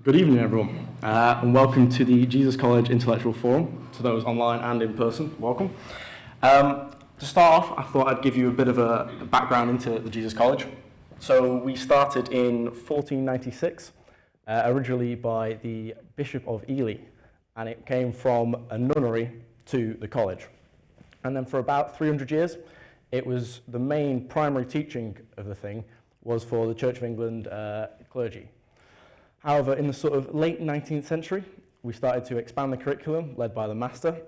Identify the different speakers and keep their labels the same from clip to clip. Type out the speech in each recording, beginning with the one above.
Speaker 1: Good evening, everyone, and welcome to the Jesus College Intellectual Forum. To those online and in person, welcome. To start off, I thought I'd give you a bit of a background into the Jesus College. So we started in 1496, originally by the Bishop of Ely, and it came from a nunnery to the college. And then for about 300 years, it was the main primary teaching of the thing was for the Church of England clergy. However, in the sort of late 19th century, we started to expand the curriculum led by the master,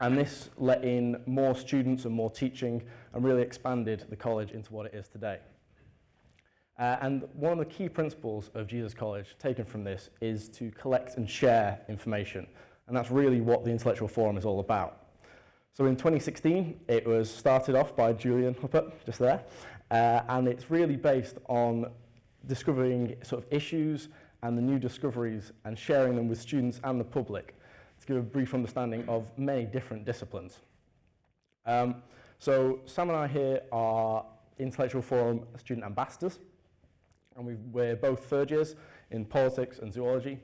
Speaker 1: and this let in more students and more teaching and really expanded the college into what it is today. And one of the key principles of Jesus College taken from this is to collect and share information, and that's really what the Intellectual Forum is all about. So in 2016, it was started off by Jon Hutton, just there, and it's really based on discovering sort of issues and the new discoveries and sharing them with students and the public to give a brief understanding of many different disciplines. So Sam and I here are Intellectual Forum student ambassadors, and we're both third years in politics and zoology,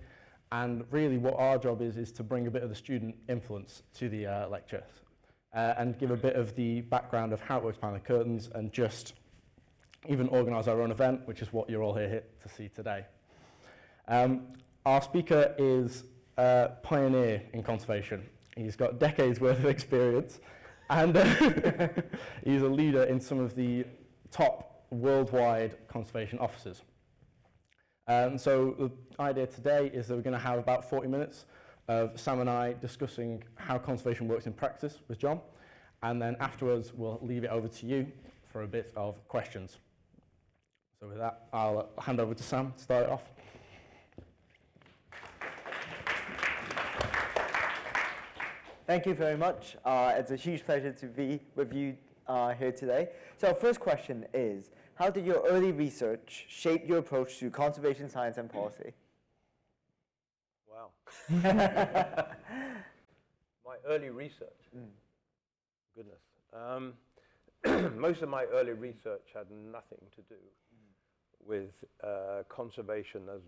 Speaker 1: and really what our job is to bring a bit of the student influence to the lectures and give a bit of the background of how it works behind the curtains and just even organise our own event, which is what you're all here to see today. Our speaker is a pioneer in conservation. He's got decades worth of experience, and he's a leader in some of the top worldwide conservation officers. So the idea today is that we're going to have about 40 minutes of Sam and I discussing how conservation works in practice with John, and then afterwards we'll leave it over to you for a bit of questions. So with that, I'll hand over to Sam to start it off.
Speaker 2: Thank you very much. It's a huge pleasure to be with you here today. So our first question is, how did your early research shape your approach to conservation science and policy?
Speaker 3: Wow. My early research. Goodness. Most of my early research had nothing to do with conservation as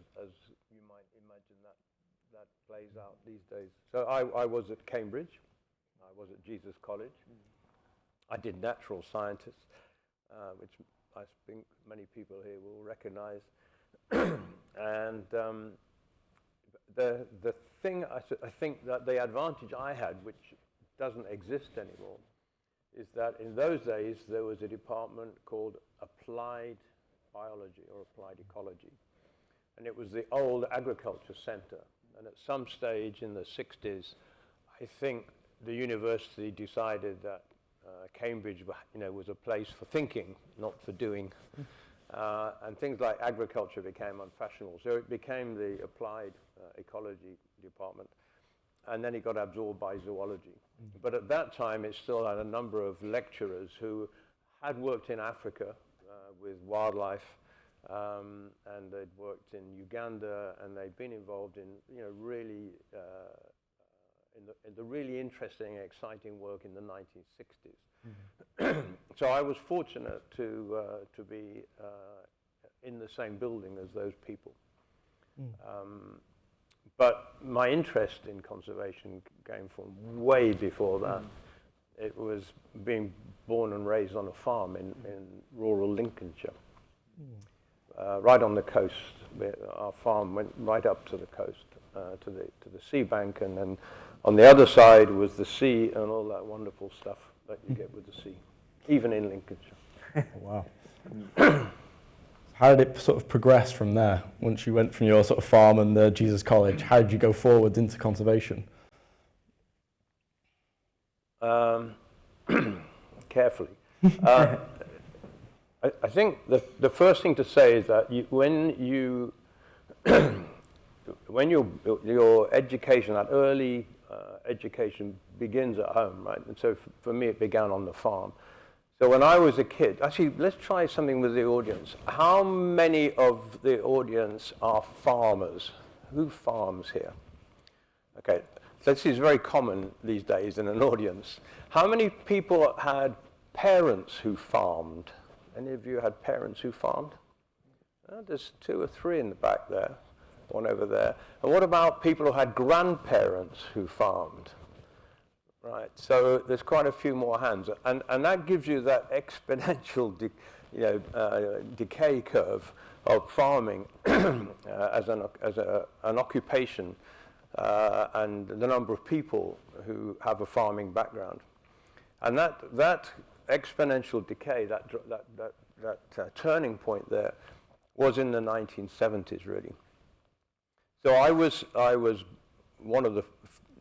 Speaker 3: you might imagine that plays out these days. So I was at Cambridge. I was at Jesus College. I did natural sciences, which I think many people here will recognize. And the thing I think that the advantage I had, which doesn't exist anymore, is that in those days there was a department called Applied Biology or Applied Ecology, and it was the old agriculture center. And at some stage in the 60s, I think the university decided that Cambridge, was a place for thinking, not for doing, and things like agriculture became unfashionable. So it became the Applied Ecology department, and then it got absorbed by zoology. But at that time, it still had a number of lecturers who had worked in Africa with wildlife, and they'd worked in Uganda, and they'd been involved in, really in the really interesting, exciting work in the 1960s. So I was fortunate to be in the same building as those people. But my interest in conservation came from way before that. It was being born and raised on a farm in rural Lincolnshire. Right on the coast. Our farm went right up to the coast, to the sea bank, and then on the other side was the sea and all that wonderful stuff that you get with the sea, even in Lincolnshire.
Speaker 1: Wow. How did it sort of progress from there? Once you went from your sort of farm and the Jesus College, how did you go forward into conservation?
Speaker 3: Carefully. I think the first thing to say is that when your education, that early education begins at home, right? And so for me, it began on the farm. So when I was a kid, actually, let's try something with the audience. How many of the audience are farmers? Who farms here? Okay, so this is very common these days in an audience. How many people had parents who farmed? Any of you had parents who farmed? There's 2 or 3 in the back there. one over there. And what about people who had grandparents who farmed? Right, so there's quite a few more hands, and that gives you that exponential decay curve of farming as an occupation, and the number of people who have a farming background. And that exponential decay, that turning point there, was in the 1970s, really. So I was one of the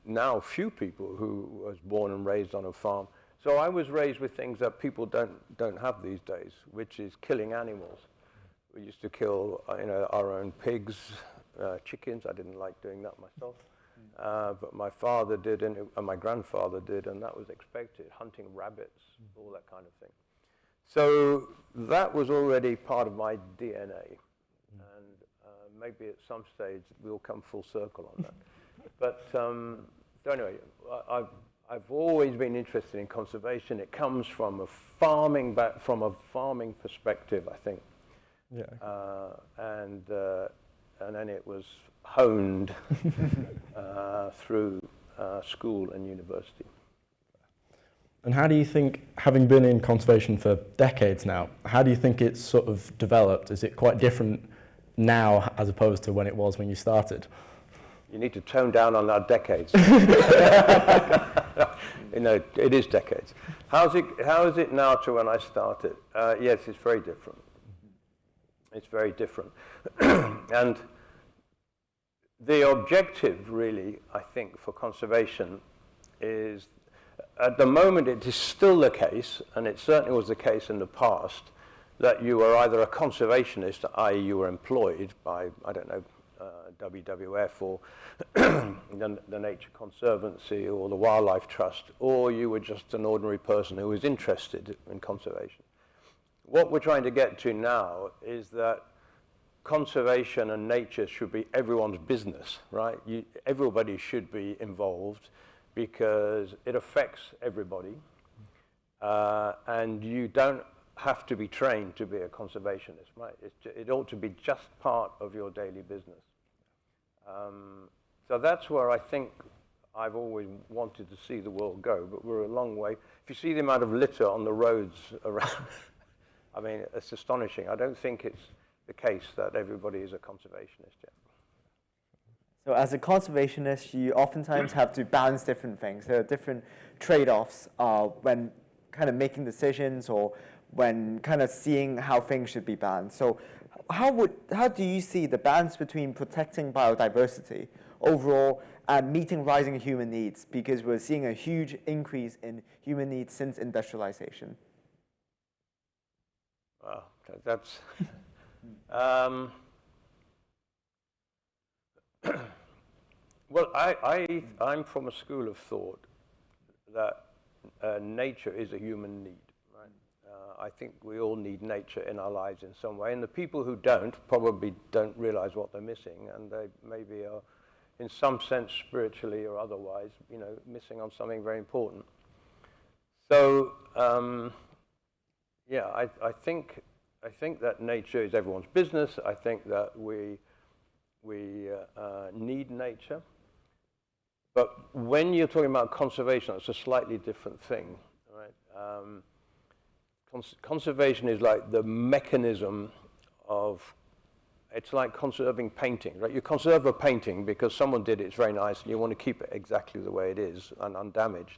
Speaker 3: now few people who was born and raised on a farm. So I was raised with things that people don't have these days, which is killing animals. We used to kill our own pigs, chickens. I didn't like doing that myself, but my father did, and my grandfather did, and that was expected. Hunting rabbits, all that kind of thing. So that was already part of my DNA, and maybe at some stage we'll come full circle on that. But so anyway, I've always been interested in conservation. It comes from a farming perspective, I think.
Speaker 1: Yeah.
Speaker 3: And then it was honed through school and university.
Speaker 1: And how do you think, having been in conservation for decades now, how do you think it's sort of developed? Is it quite different now as opposed to when it was when you started?
Speaker 3: You need to tone down on our decades. It is decades. How is it now to when I started? Yes, it's very different. It's very different. And the objective, really, I think, for conservation is, at the moment, it is still the case, and it certainly was the case in the past, that you were either a conservationist, i.e. you were employed by, I don't know, WWF or the Nature Conservancy or the Wildlife Trust, or you were just an ordinary person who was interested in conservation. What we're trying to get to now is that conservation and nature should be everyone's business, right? Everybody should be involved because it affects everybody, and you don't have to be trained to be a conservationist, right? It ought to be just part of your daily business. So that's where I think I've always wanted to see the world go, but we're a long way. If you see the amount of litter on the roads around, I mean, it's astonishing. I don't think it's the case that everybody is a conservationist yet.
Speaker 2: So as a conservationist, you oftentimes have to balance different things. There are different trade-offs when kind of making decisions or when kind of seeing how things should be balanced. So how do you see the balance between protecting biodiversity overall and meeting rising human needs? Because we're seeing a huge increase in human needs since industrialization.
Speaker 3: Wow, that's... Well, I'm from a school of thought that nature is a human need. I think we all need nature in our lives in some way, and the people who don't probably don't realize what they're missing, and they maybe are, in some sense, spiritually or otherwise, missing on something very important. So, yeah, I think that nature is everyone's business. I think that we need nature, but when you're talking about conservation, it's a slightly different thing, right? Conservation is like the mechanism of, it's like conserving painting, right? You conserve a painting because someone did it, it's very nice, and you want to keep it exactly the way it is and undamaged.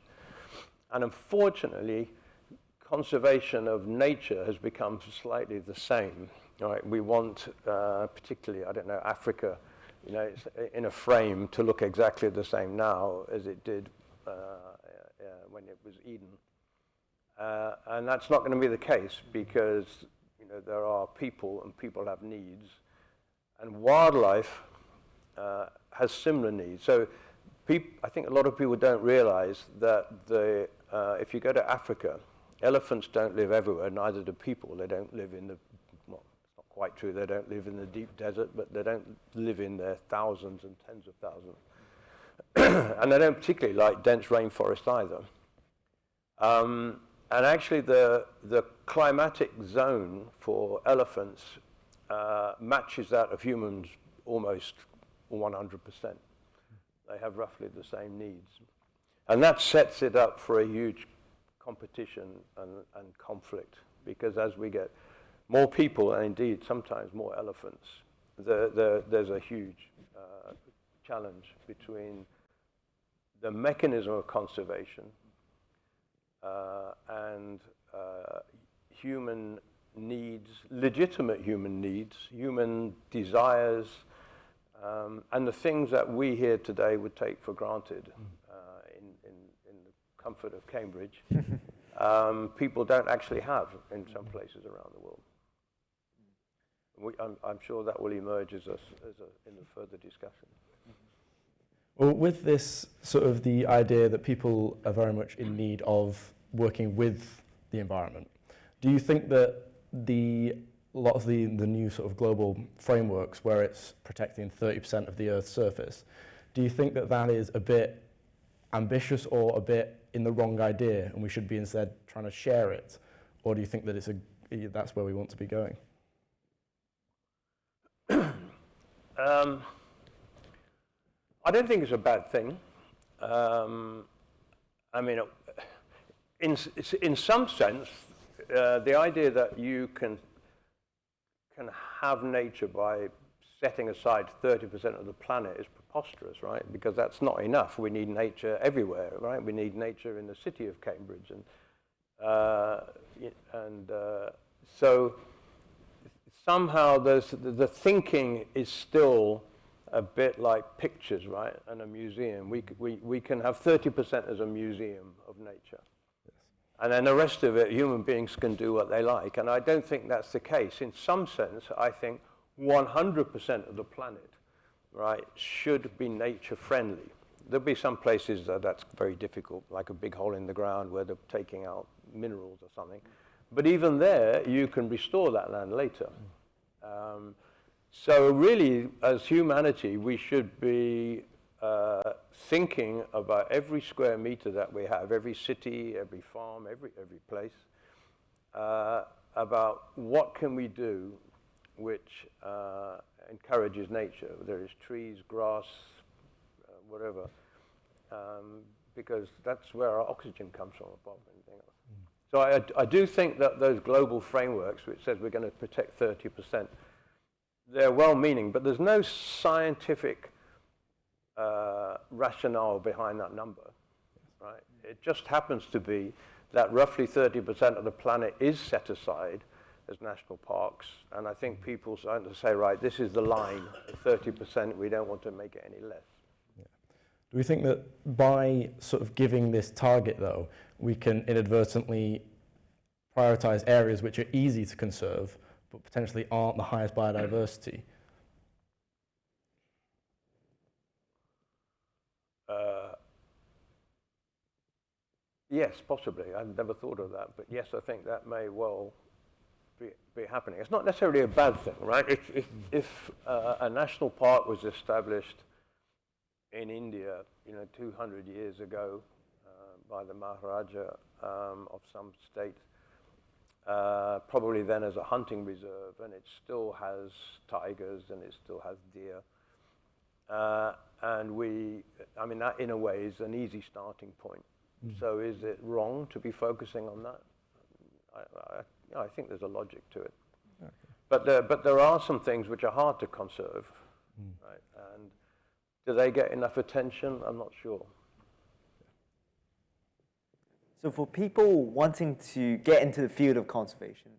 Speaker 3: And unfortunately, conservation of nature has become slightly the same, right? We want, particularly, I don't know, Africa, it's in a frame to look exactly the same now as it did when it was Eden. And that's not going to be the case because there are people and people have needs, and wildlife has similar needs. So I think a lot of people don't realize that if you go to Africa, elephants don't live everywhere, neither do people. They don't live in well, it's not quite true, they don't live in the deep desert, but they don't live in their thousands and tens of thousands. And they don't particularly like dense rainforest either. And actually the climatic zone for elephants matches that of humans almost 100%. They have roughly the same needs. And that sets it up for a huge competition and conflict, because as we get more people, and indeed sometimes more elephants, there's a huge challenge between the mechanism of conservation and human needs, legitimate human needs, human desires, and the things that we here today would take for granted in the comfort of Cambridge, people don't actually have in some places around the world. I'm sure that will emerge in the further discussion.
Speaker 1: Well, with this sort of the idea that people are very much in need of working with the environment, do you think that a lot of the new sort of global frameworks where it's protecting 30% of the Earth's surface, do you think that that is a bit ambitious or a bit in the wrong idea and we should be instead trying to share it? Or do you think that that's where we want to be going?
Speaker 3: I don't think it's a bad thing. I mean, in some sense, the idea that you can have nature by setting aside 30% of the planet is preposterous, right? Because that's not enough. We need nature everywhere, right? We need nature in the city of Cambridge, so somehow the thinking is still a bit like pictures, right? And a museum. We can have 30% as a museum of nature. Yes. And then the rest of it, human beings can do what they like. And I don't think that's the case. In some sense, I think 100% of the planet, right, should be nature friendly. There'll be some places that's very difficult, like a big hole in the ground where they're taking out minerals or something. But even there, you can restore that land later. So really, as humanity, we should be thinking about every square meter that we have, every city, every farm, every place, about what can we do which encourages nature. There is trees, grass, whatever, because that's where our oxygen comes from above anything else. So I do think that those global frameworks, which says we're going to protect 30%, they're well-meaning, but there's no scientific rationale behind that number, right? It just happens to be that roughly 30% of the planet is set aside as national parks, and I think people starting to say, right, this is the line, 30%, we don't want to make it any less.
Speaker 1: Yeah. Do we think that by sort of giving this target, though, we can inadvertently prioritize areas which are easy to conserve, but potentially aren't the highest biodiversity?
Speaker 3: Yes, possibly. I've never thought of that, but yes, I think that may well be happening. It's not necessarily a bad thing, right? If a national park was established in India, 200 years ago by the Maharaja of some state, probably then as a hunting reserve, and it still has tigers and it still has deer. And that in a way is an easy starting point. So is it wrong to be focusing on that? I think there's a logic to it. Okay. But there are some things which are hard to conserve, right? And do they get enough attention? I'm not sure.
Speaker 2: So for people wanting to get into the field of conservation,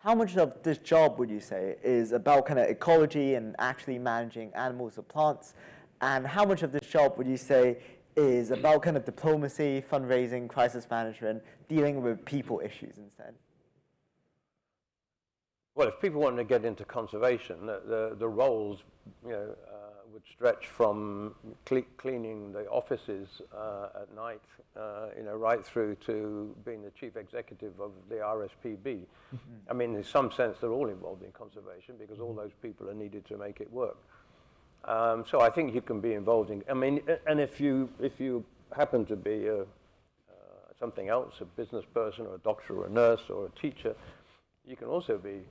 Speaker 2: how much of this job would you say is about kind of ecology and actually managing animals or plants? And how much of this job would you say is about kind of diplomacy, fundraising, crisis management, dealing with people issues instead?
Speaker 3: Well, if people want to get into conservation, the roles, would stretch from cleaning the offices at night, right through to being the chief executive of the RSPB. Mm-hmm. I mean, in some sense, they're all involved in conservation because all those people are needed to make it work. So I think you can be involved in. And if you happen to be something else, a business person or a doctor or a nurse or a teacher, you can also be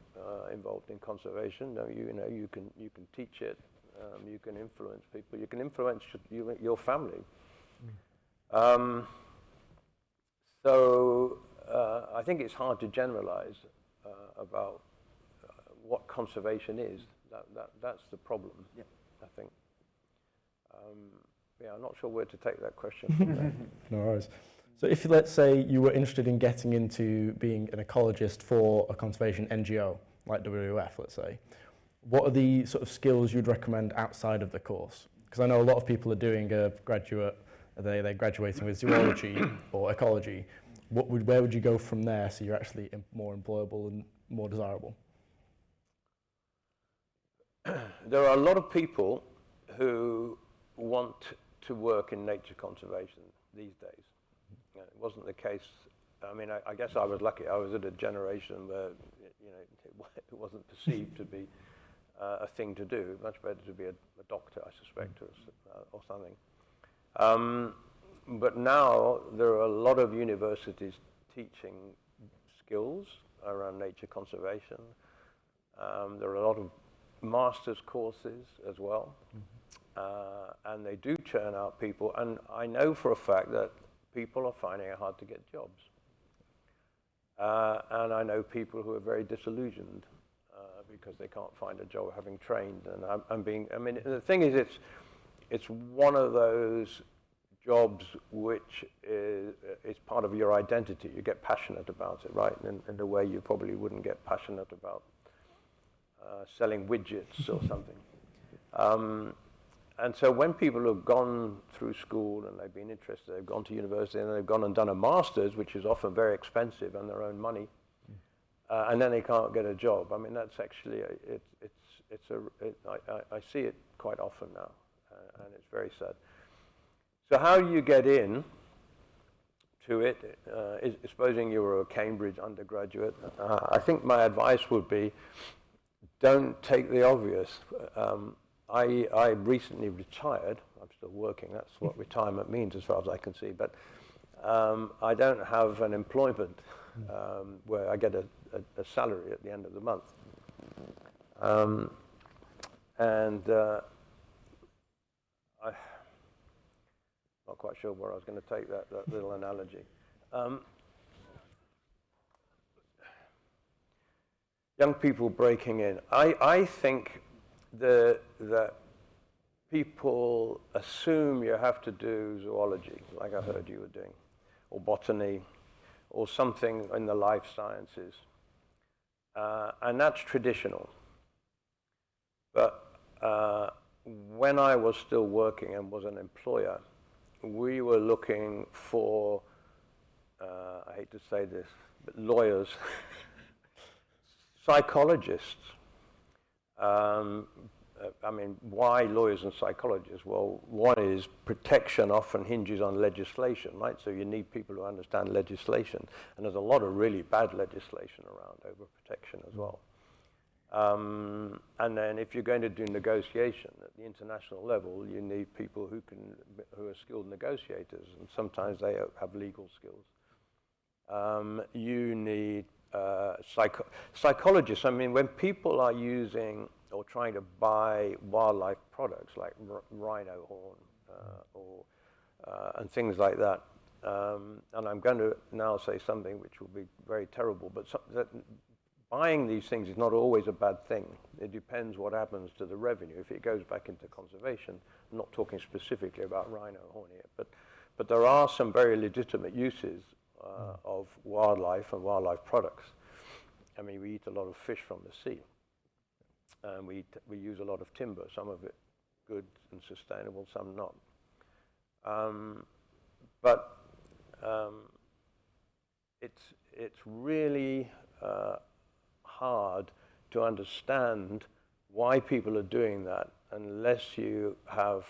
Speaker 3: involved in conservation. You can teach it. You can influence people. You can influence your family. So I think it's hard to generalize about what conservation is. That's the problem,
Speaker 2: yeah.
Speaker 3: I think. Yeah, I'm not sure where to take that question from there.
Speaker 1: No worries. So if, let's say, you were interested in getting into being an ecologist for a conservation NGO, like WWF, let's say, what are the sort of skills you'd recommend outside of the course? Because I know a lot of people are doing a graduate, they're graduating with zoology or ecology. Where would you go from there so you're actually more employable and more desirable?
Speaker 3: There are a lot of people who want to work in nature conservation these days. It wasn't the case. I mean, I guess I was lucky. I was at a generation where it wasn't perceived to be a thing to do. Much better to be a doctor, I suspect, or something. But now there are a lot of universities teaching skills around nature conservation. There are a lot of master's courses as well. And they do churn out people. And I know for a fact that people are finding it hard to get jobs. And I know people who are very disillusioned because they can't find a job having trained. And the thing is, it's one of those jobs which is part of your identity. You get passionate about it, right? In a way you probably wouldn't get passionate about selling widgets or something. And so when people have gone through school and they've been interested, they've gone to university and they've gone and done a master's, which is often very expensive and their own money, and then they can't get a job. I mean, that's actually, I see it quite often now, and it's very sad. So how do you get in to it? Supposing you were a Cambridge undergraduate, I think my advice would be, don't take the obvious. I recently retired. I'm still working. That's what retirement means as far as I can see. But I don't have an employment where I get a salary at the end of the month. I'm not quite sure where I was going to take that little analogy. Young people breaking in. I think that people assume you have to do zoology, like I heard you were doing, or botany, or something in the life sciences. And that's traditional. But when I was still working and was an employer, we were looking for, I hate to say this, but lawyers, psychologists. I mean, why lawyers and psychologists? Well, one is protection often hinges on legislation, right? So you need people who understand legislation. And there's a lot of really bad legislation around overprotection as well. And then if you're going to do negotiation at the international level, you need people who are skilled negotiators, and sometimes they have legal skills. You need psychologists. I mean, when people are using or trying to buy wildlife products like rhino horn and things like that, and I'm going to now say something which will be very terrible, but buying these things is not always a bad thing. It depends what happens to the revenue. If it goes back into conservation, I'm not talking specifically about rhino horn here, but there are some very legitimate uses of wildlife and wildlife products. I mean, we eat a lot of fish from the sea, and we use a lot of timber, some of it good and sustainable, some not. But it's really hard to understand why people are doing that unless you have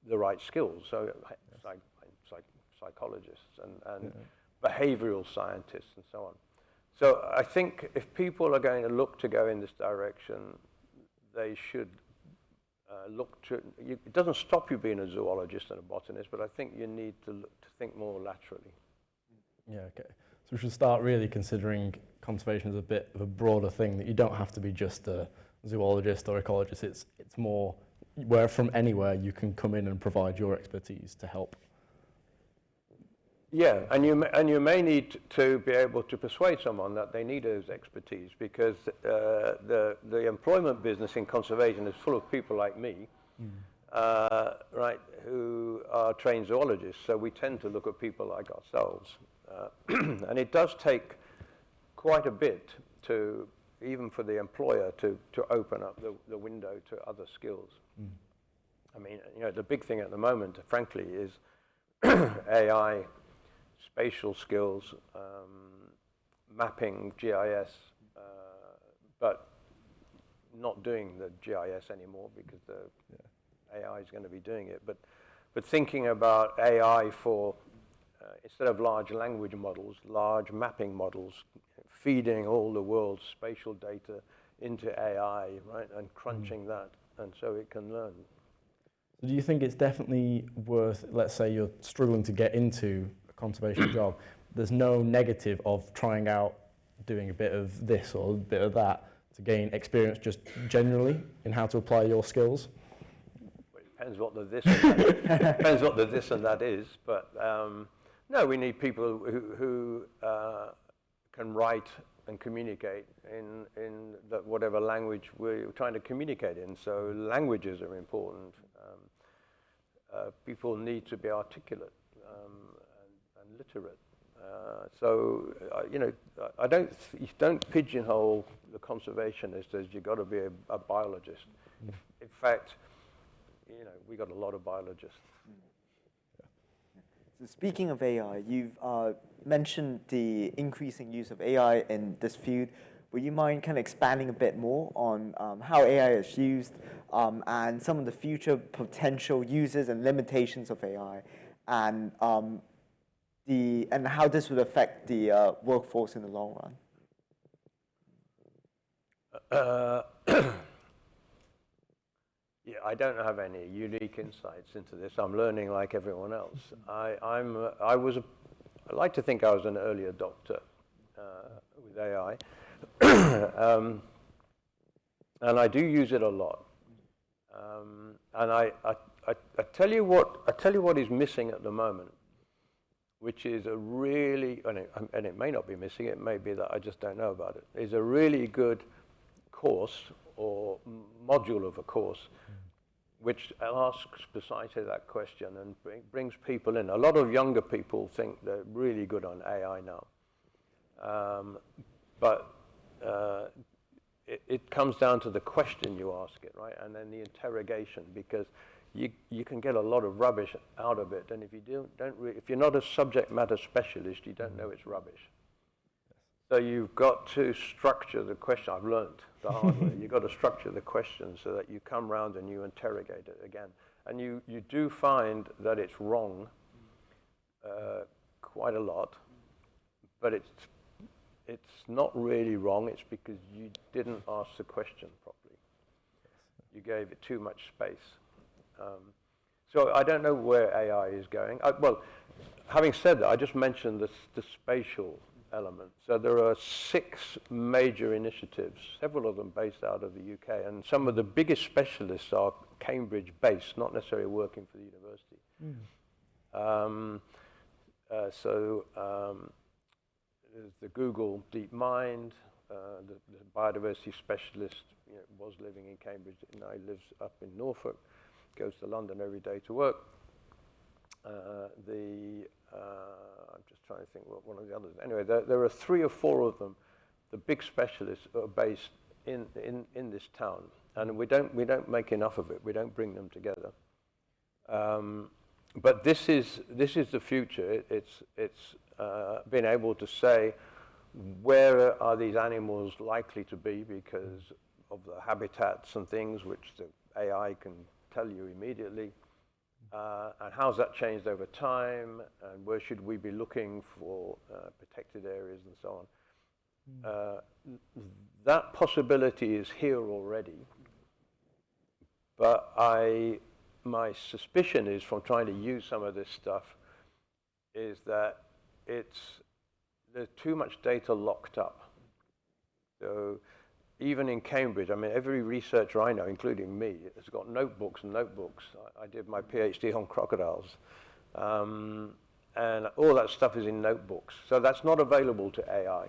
Speaker 3: the right skills. So psychologists and behavioral scientists and so on. So I think if people are going to look to go in this direction, they should look to, it doesn't stop you being a zoologist and a botanist, but I think you need to think more laterally.
Speaker 1: Yeah, okay. So we should start really considering conservation as a bit of a broader thing, that you don't have to be just a zoologist or ecologist. It's more where from anywhere you can come in and provide your expertise to help.
Speaker 3: Yeah, and you may need to be able to persuade someone that they need those expertise, because the employment business in conservation is full of people like me, right, who are trained zoologists. So we tend to look at people like ourselves, and it does take quite a bit to, even for the employer, to open up the window to other skills. I mean, the big thing at the moment, frankly, is AI. Spatial skills, mapping, GIS, but not doing the GIS anymore because the AI is going to be doing it. But thinking about AI for, instead of large language models, large mapping models, feeding all the world's spatial data into AI, right, and crunching that, and so it can learn.
Speaker 1: So do you think it's definitely worth, let's say you're struggling to get into conservation job, there's no negative of trying out doing a bit of this or a bit of that to gain experience just generally in how to apply your skills?
Speaker 3: Well, it depends what the this and that depends what the this and that is, but no, we need people who can write and communicate in whatever language we're trying to communicate in. So languages are important. People need to be articulate and literate. You don't pigeonhole the conservationist as you've got to be a biologist. In fact, we got a lot of biologists.
Speaker 2: So speaking of AI, you've mentioned the increasing use of AI in this field. Would you mind kind of expanding a bit more on how AI is used and some of the future potential uses and limitations of AI, and how this would affect the workforce in the long run?
Speaker 3: Yeah, I don't have any unique insights into this. I'm learning like everyone else. I like to think I was an early adopter with AI, and I do use it a lot. And I tell you what is missing at the moment, which is a really, and it may not be missing, it may be that I just don't know about it, is a really good course or module of a course which asks precisely that question and brings people in. A lot of younger people think they're really good on AI now. But it comes down to the question you ask it, right? And then the interrogation, because you can get a lot of rubbish out of it, and if you if you're not a subject matter specialist, you don't know it's rubbish. So you've got to structure the question. I've learned the hard way. You've got to structure the question so that you come round and you interrogate it again. And you do find that it's wrong quite a lot, but it's not really wrong. It's because you didn't ask the question properly. You gave it too much space. So I don't know where AI is going. Well, having said that, I just mentioned the spatial element. So there are 6 major initiatives, several of them based out of the UK, and some of the biggest specialists are Cambridge-based, not necessarily working for the university. There's the Google DeepMind, the biodiversity specialist was living in Cambridge, now he lives up in Norfolk, goes to London every day to work. I'm just trying to think what one of the others. Anyway, there are 3 or 4 of them. The big specialists are based in this town, and we don't make enough of it. We don't bring them together. But this is the future. It's being able to say where are these animals likely to be because of the habitats and things which the AI can tell you immediately. And how's that changed over time, and where should we be looking for protected areas and so on. That possibility is here already, but my suspicion is, from trying to use some of this stuff, is that there's too much data locked up. So even in Cambridge, I mean, every researcher I know, including me, has got notebooks and notebooks. I did my PhD on crocodiles. And all that stuff is in notebooks. So that's not available to AI.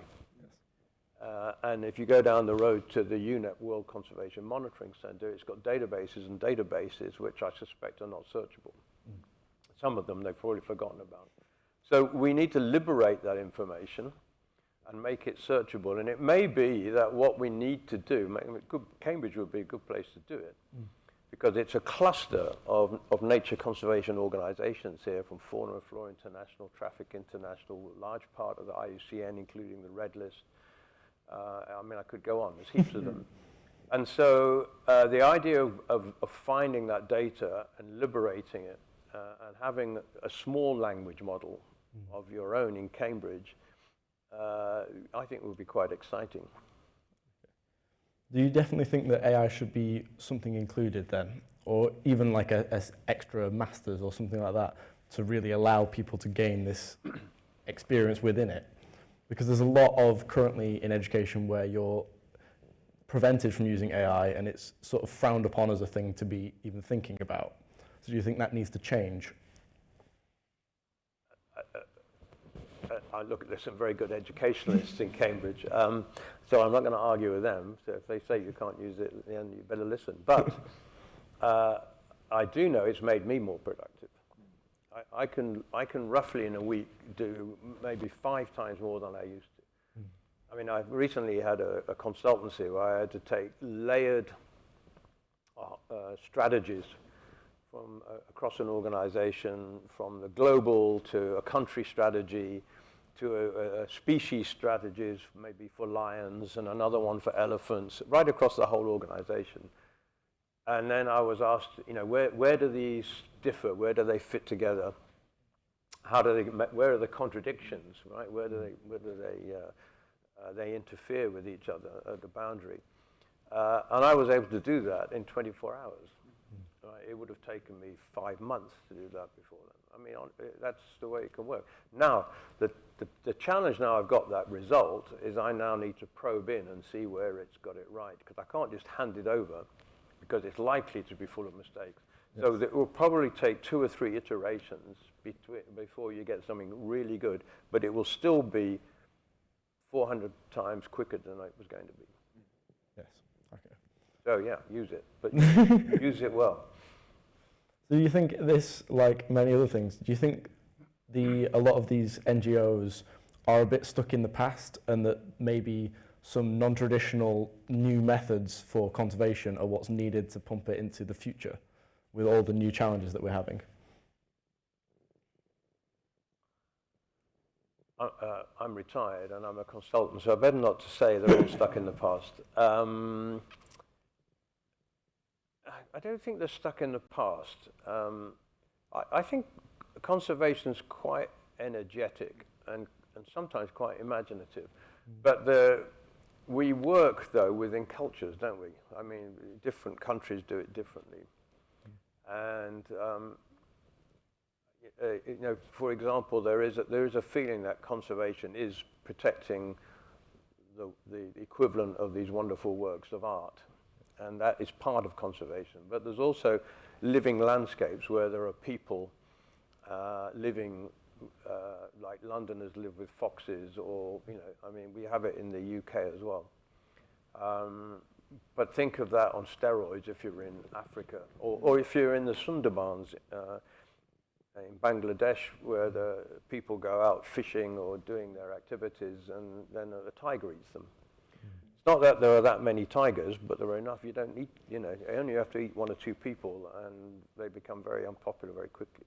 Speaker 3: And if you go down the road to the UNEP World Conservation Monitoring Center, it's got databases and databases which I suspect are not searchable. Some of them they've probably forgotten about. So we need to liberate that information and make it searchable. And it may be that what we need to do, Cambridge would be a good place to do it, because it's a cluster of nature conservation organizations here, from Fauna and Flora International, Traffic International, a large part of the IUCN, including the Red List. I mean, I could go on, there's heaps of them. And so the idea of finding that data and liberating it and having a small language model of your own in Cambridge, I think would be quite exciting.
Speaker 1: Do you definitely think that AI should be something included then? Or even like a extra masters or something like that, to really allow people to gain this experience within it? Because there's a lot of currently in education where you're prevented from using AI and it's sort of frowned upon as a thing to be even thinking about. So do you think that needs to change?
Speaker 3: I look, there's some very good educationalists in Cambridge, so I'm not going to argue with them. So if they say you can't use it, then you better listen. But I do know it's made me more productive. I can roughly in a week do maybe 5 times more than I used to. I mean, I've recently had a consultancy where I had to take layered strategies from across an organization, from the global to a country strategy, to a species strategies, maybe for lions, and another one for elephants, right across the whole organization. And then I was asked, you know, where do these differ? Where do they fit together? How do they? Where are the contradictions? Right? Where do they interfere with each other at the boundary? And I was able to do that in 24 hours. Right? It would have taken me 5 months to do that before then. I mean, that's the way it can work. Now, the challenge now I've got that result is I now need to probe in and see where it's got it right, because I can't just hand it over, because it's likely to be full of mistakes. Yes. So it will probably take 2 or 3 iterations before you get something really good, but it will still be 400 times quicker than it was going to be.
Speaker 1: Yes, okay.
Speaker 3: So yeah, use it, but use it well.
Speaker 1: So do you think this, like many other things, do you think a lot of these NGOs are a bit stuck in the past, and that maybe some non-traditional new methods for conservation are what's needed to pump it into the future with all the new challenges that we're having?
Speaker 3: I'm retired and I'm a consultant, so I better not to say they're all stuck in the past. I don't think they're stuck in the past. I think conservation is quite energetic and sometimes quite imaginative. But we work, though, within cultures, don't we? I mean, different countries do it differently. And, you know, for example, there is a feeling that conservation is protecting the equivalent of these wonderful works of art. And that is part of conservation. But there's also living landscapes where there are people living like Londoners live with foxes, or, you know, I mean, we have it in the UK as well. But think of that on steroids if you're in Africa, or if you're in the Sundarbans in Bangladesh, where the people go out fishing or doing their activities, and then the tiger eats them. It's not that there are that many tigers, but there are enough. You don't need, you know, you only have to eat 1 or 2 people, and they become very unpopular very quickly.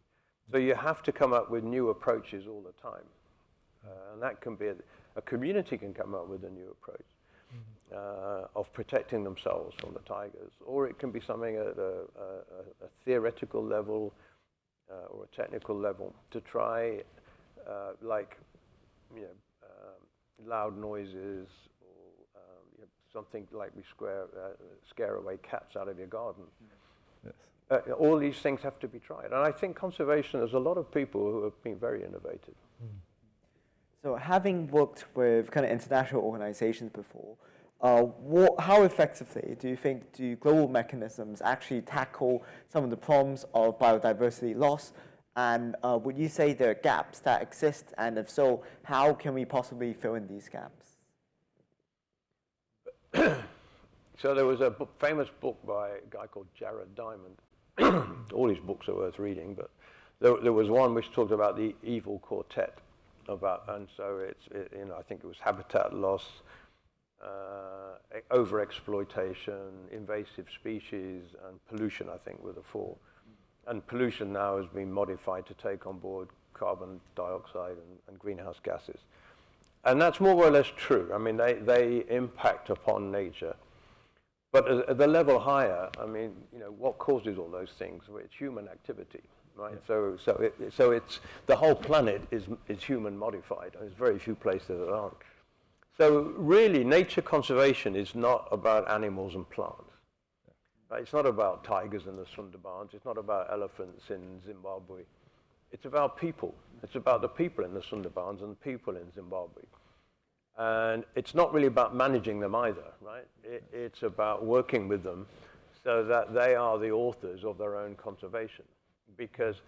Speaker 3: So you have to come up with new approaches all the time. And that can be, a community can come up with a new approach of protecting themselves from the tigers. Or it can be something at a theoretical level or a technical level to try, like, you know, loud noises, or you know, something like we scare away cats out of your garden. Yes. All these things have to be tried. And I think conservation, there's a lot of people who have been very innovative.
Speaker 2: So having worked with kind of international organizations before, how effectively do you think do global mechanisms actually tackle some of the problems of biodiversity loss? And would you say there are gaps that exist? And if so, how can we possibly fill in these gaps?
Speaker 3: So there was a famous book by a guy called Jared Diamond. All his books are worth reading, but there was one which talked about the evil quartet, and so I think it was habitat loss, overexploitation, invasive species, and pollution, I think, were the four. And pollution now has been modified to take on board carbon dioxide and greenhouse gases. And that's more or less true. I mean, they impact upon nature. But at the level higher, I mean, what causes all those things? Well, it's human activity, right? Yeah. So it's the whole planet is human modified. There's very few places that aren't. So really, nature conservation is not about animals and plants. Right? It's not about tigers in the Sundarbans. It's not about elephants in Zimbabwe. It's about people. It's about the people in the Sundarbans and the people in Zimbabwe. And it's not really about managing them either, right? It's about working with them so that they are the authors of their own conservation. Because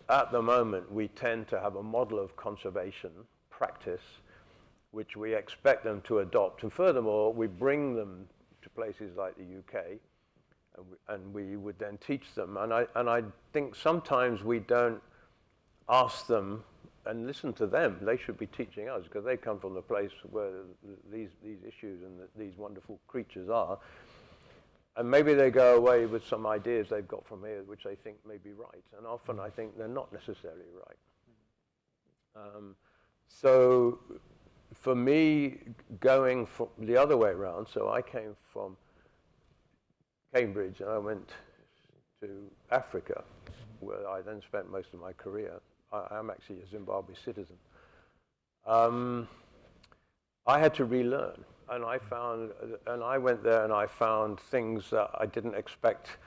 Speaker 3: at the moment, we tend to have a model of conservation practice which we expect them to adopt. And furthermore, we bring them to places like the UK, and we would then teach them. And I think sometimes we don't ask them and listen to them. They should be teaching us, because they come from the place where these issues and these wonderful creatures are. And maybe they go away with some ideas they've got from here, which they think may be right. And often I think they're not necessarily right. So for me, going from the other way around, so I came from Cambridge and I went to Africa, where I then spent most of my career. I'm actually a Zimbabwe citizen. I had to relearn, and I went there and I found things that I didn't expect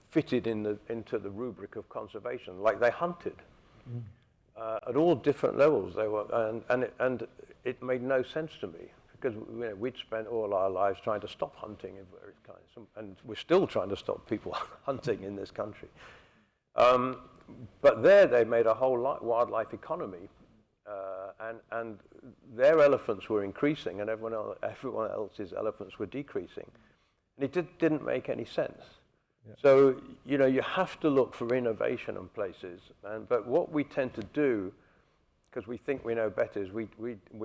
Speaker 3: fitted into the rubric of conservation. Like they hunted at all different levels. They were, and it made no sense to me, because we'd spent all our lives trying to stop hunting of various kinds, and we're still trying to stop people hunting in this country. But there they made a whole wildlife economy, and their elephants were increasing, and everyone else's elephants were decreasing. And it didn't make any sense. Yeah. So, you have to look for innovation in places. But what we tend to do, because we think we know better, is we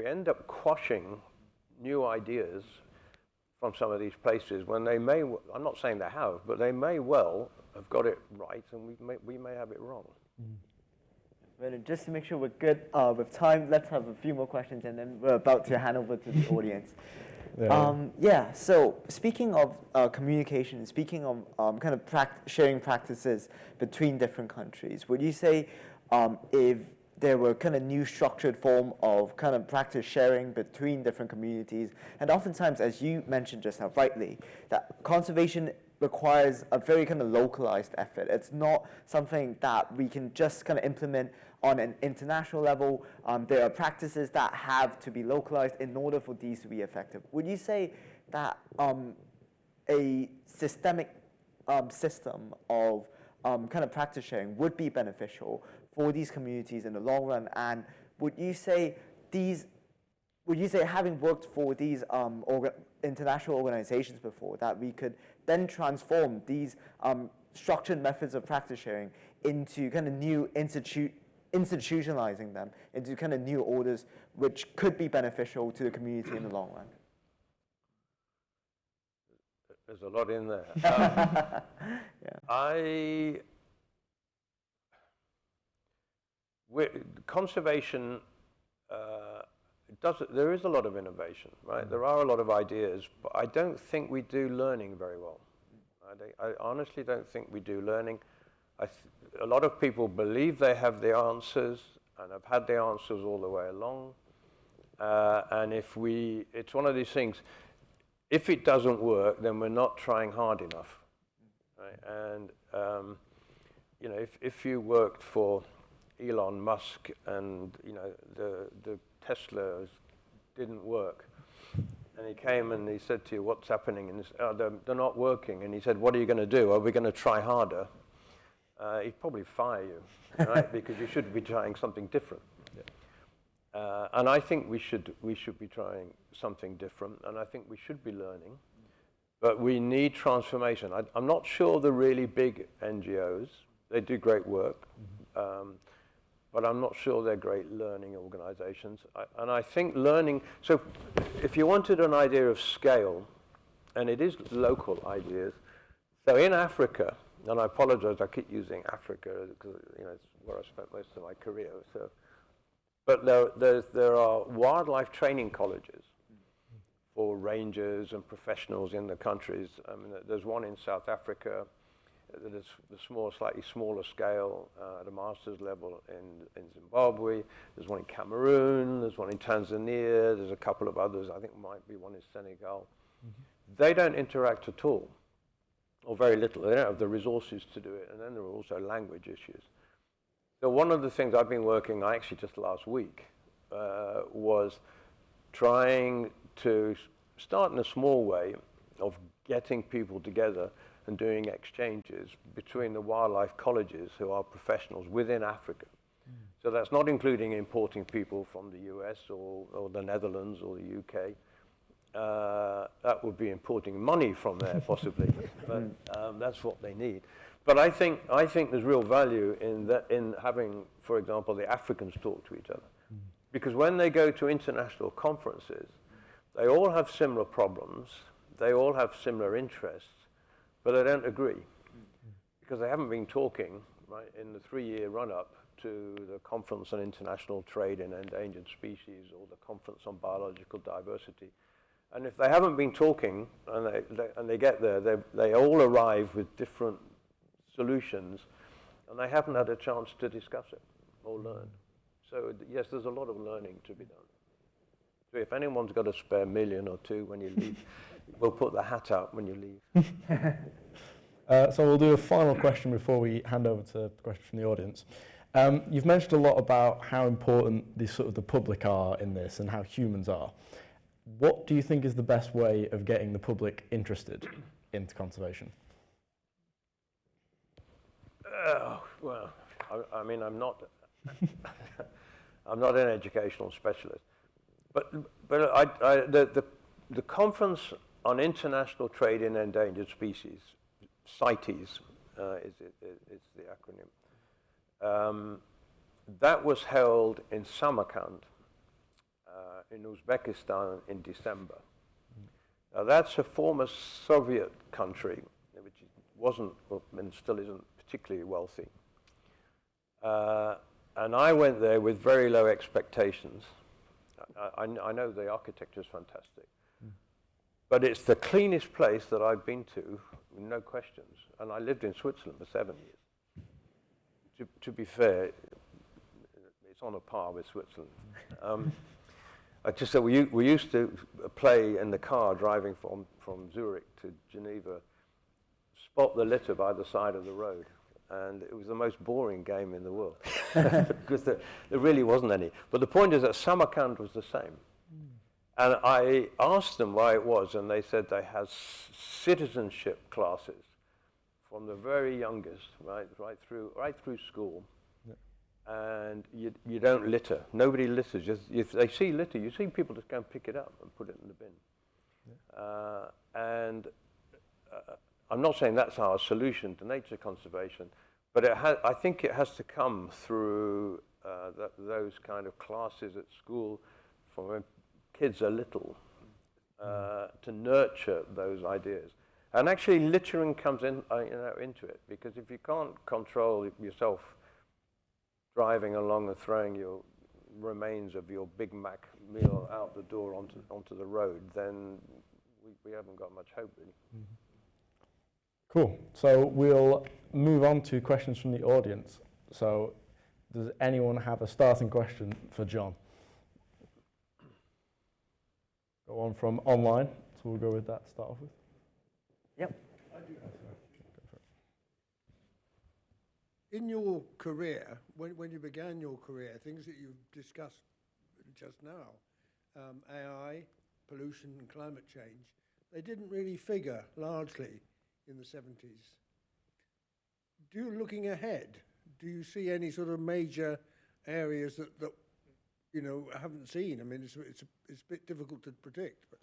Speaker 3: end up quashing new ideas from some of these places when they may, I'm not saying they have, but they may well have got it right, and we may have it wrong.
Speaker 2: Vernon, just to make sure we're good with time, let's have a few more questions, and then we're about to hand over to the audience. So speaking of communication, speaking of kind of sharing practices between different countries, would you say if there were kind of new structured form of kind of practice sharing between different communities, and oftentimes, as you mentioned just now rightly, that conservation requires a very kind of localized effort. It's not something that we can just kind of implement on an international level. There are practices that have to be localized in order for these to be effective. Would you say that a systemic system of kind of practice sharing would be beneficial for these communities in the long run? And would you say having worked for these international organizations before, that we could then transform these structured methods of practice sharing into kind of new institutionalizing them into kind of new orders, which could be beneficial to the community in the long run?
Speaker 3: There's a lot in there. Conservation there is a lot of innovation, right? There are a lot of ideas, but I don't think we do learning very well. I honestly don't think we do learning. A lot of people believe they have the answers and have had the answers all the way along. And it's one of these things, if it doesn't work, then we're not trying hard enough, right? And, if you worked for Elon Musk and, the Teslas didn't work, and he came and he said to you, what's happening? And he said, oh, they're not working. And he said, what are you going to do? Are we going to try harder? He'd probably fire you, right? Because you should be trying something different. And I think we should be trying something different, and I think we should be learning. But we need transformation. I'm not sure the really big NGOs, they do great work, but I'm not sure they're great learning organizations. And I think learning, so if you wanted an idea of scale, and it is local ideas, so in Africa, and I apologize, I keep using Africa because it's where I spent most of my career. So, but there are wildlife training colleges for rangers and professionals in the countries. I mean, there's one in South Africa that is the slightly smaller scale at a master's level in Zimbabwe. There's one in Cameroon. There's one in Tanzania. There's a couple of others. I think might be one in Senegal. They don't interact at all, or very little. They don't have the resources to do it. And then there are also language issues. So one of the things I've been working on, actually just last week, was trying to start in a small way of getting people together and doing exchanges between the wildlife colleges who are professionals within Africa. So that's not including importing people from the US or the Netherlands or the UK. That would be importing money from there possibly, but that's what they need. But I think there's real value in having, for example, the Africans talk to each other. Because when they go to international conferences, they all have similar problems, they all have similar interests, but they don't agree. Because they haven't been talking, right, in the 3-year run-up to the Conference on International Trade in Endangered Species or the Conference on Biological Diversity. And if they haven't been talking and they get there, they all arrive with different solutions, and they haven't had a chance to discuss it or learn. So yes, there's a lot of learning to be done. So if anyone's got a spare million or two when you leave, we'll put the hat out when you leave.
Speaker 1: So we'll do a final question before we hand over to questions from the audience. You've mentioned a lot about how important the public are in this and how humans are. What do you think is the best way of getting the public interested into conservation?
Speaker 3: Well, I mean, I'm not an educational specialist, but the Conference on International Trade in Endangered Species, CITES is the acronym. That was held in Samarkand, in Uzbekistan in December. Now that's a former Soviet country, which wasn't and still isn't particularly wealthy. And I went there with very low expectations. I know the architecture is fantastic, but it's the cleanest place that I've been to, no questions. And I lived in Switzerland for 7 years. To be fair, it's on a par with Switzerland. I just said we used to play in the car driving from Zurich to Geneva, spot the litter by the side of the road. And it was the most boring game in the world because there really wasn't any. But the point is that Samarkand was the same. And I asked them why it was, and they said they had citizenship classes from the very youngest, right through school. And you don't litter. Nobody litters. If they see litter, you see people just go and pick it up and put it in the bin. I'm not saying that's our solution to nature conservation, but I think it has to come through those kind of classes at school from when kids are little to nurture those ideas. And actually littering comes into it, because if you can't control yourself driving along and throwing your remains of your Big Mac meal out the door onto the road, then we haven't got much hope, really.
Speaker 1: Cool. So we'll move on to questions from the audience. So does anyone have a starting question for John? Got one from online, so we'll go with that to start off with.
Speaker 2: Yep.
Speaker 4: In your career, when you began your career, things that you've discussed just now, AI, pollution and climate change, they didn't really figure largely in the 70s. Looking ahead, do you see any sort of major areas that you know, haven't seen? I mean, it's a bit difficult to predict. But.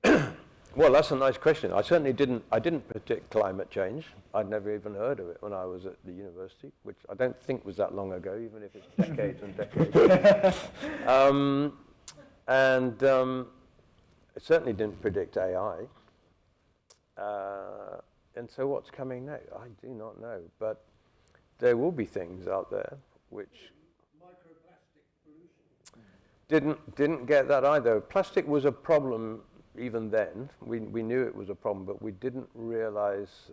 Speaker 3: Yeah. Well, that's a nice question. I certainly didn't predict climate change. I'd never even heard of it when I was at the university, which I don't think was that long ago, even if it's decades and decades. I certainly didn't predict AI. And so what's coming next? I do not know. But there will be things out there which...
Speaker 4: Microplastic pollution.
Speaker 3: Didn't get that either. Plastic was a problem even then. We knew it was a problem, but we didn't realize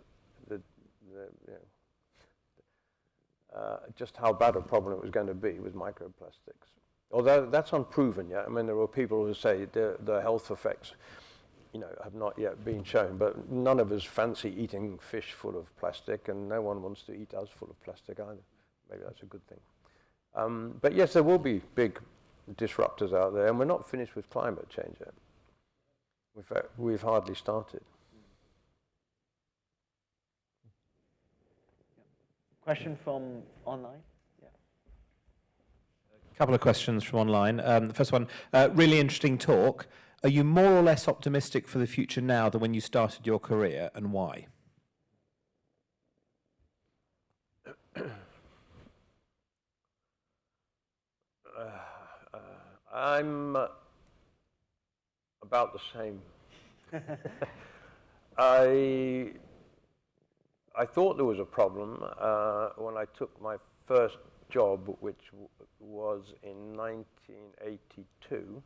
Speaker 3: just how bad a problem it was going to be with microplastics. Although that's unproven yet. I mean, there are people who say the health effects, you know, have not yet been shown, but none of us fancy eating fish full of plastic, and no one wants to eat us full of plastic either. Maybe that's a good thing. But yes, there will be big disruptors out there, and we're not finished with climate change yet. In fact, we've hardly started.
Speaker 2: Question from online? Yeah.
Speaker 5: A couple of questions from online. The first one, really interesting talk. Are you more or less optimistic for the future now than when you started your career, and why?
Speaker 3: I'm about the same. I thought there was a problem when I took my first job, which was in 1982,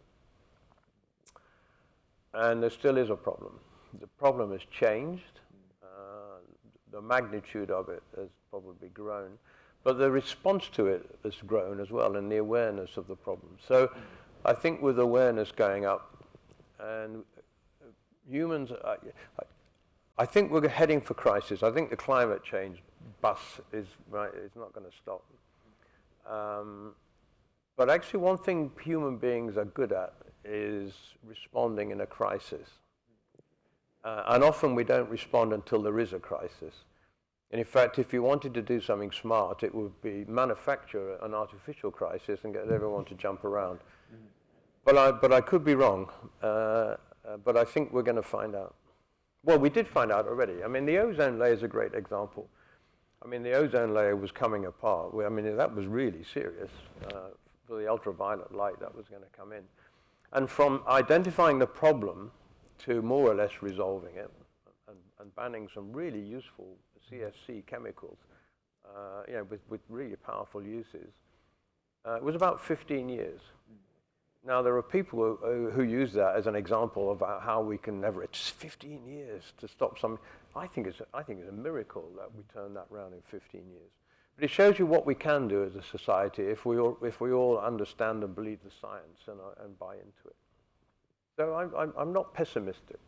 Speaker 3: and there still is a problem. The problem has changed. The magnitude of it has probably grown, but the response to it has grown as well, and the awareness of the problem. So I think with awareness going up, and humans, I think we're heading for crisis. I think the climate change bus is not going to stop. But actually, one thing human beings are good at is responding in a crisis. And often we don't respond until there is a crisis. And in fact, if you wanted to do something smart, it would be manufacture an artificial crisis and get everyone to jump around. But I could be wrong. But I think we're going to find out. Well, we did find out already. I mean, the ozone layer is a great example. I mean, the ozone layer was coming apart. I mean, that was really serious for the ultraviolet light that was going to come in. And from identifying the problem to more or less resolving it and banning some really useful CFC chemicals, you know, with really powerful uses, it was about 15 years. Now, there are people who use that as an example of how we can never, it's 15 years to stop something. I think it's a miracle that we turned that around in 15 years. But it shows you what we can do as a society if we all understand and believe the science and buy into it. So I'm not pessimistic.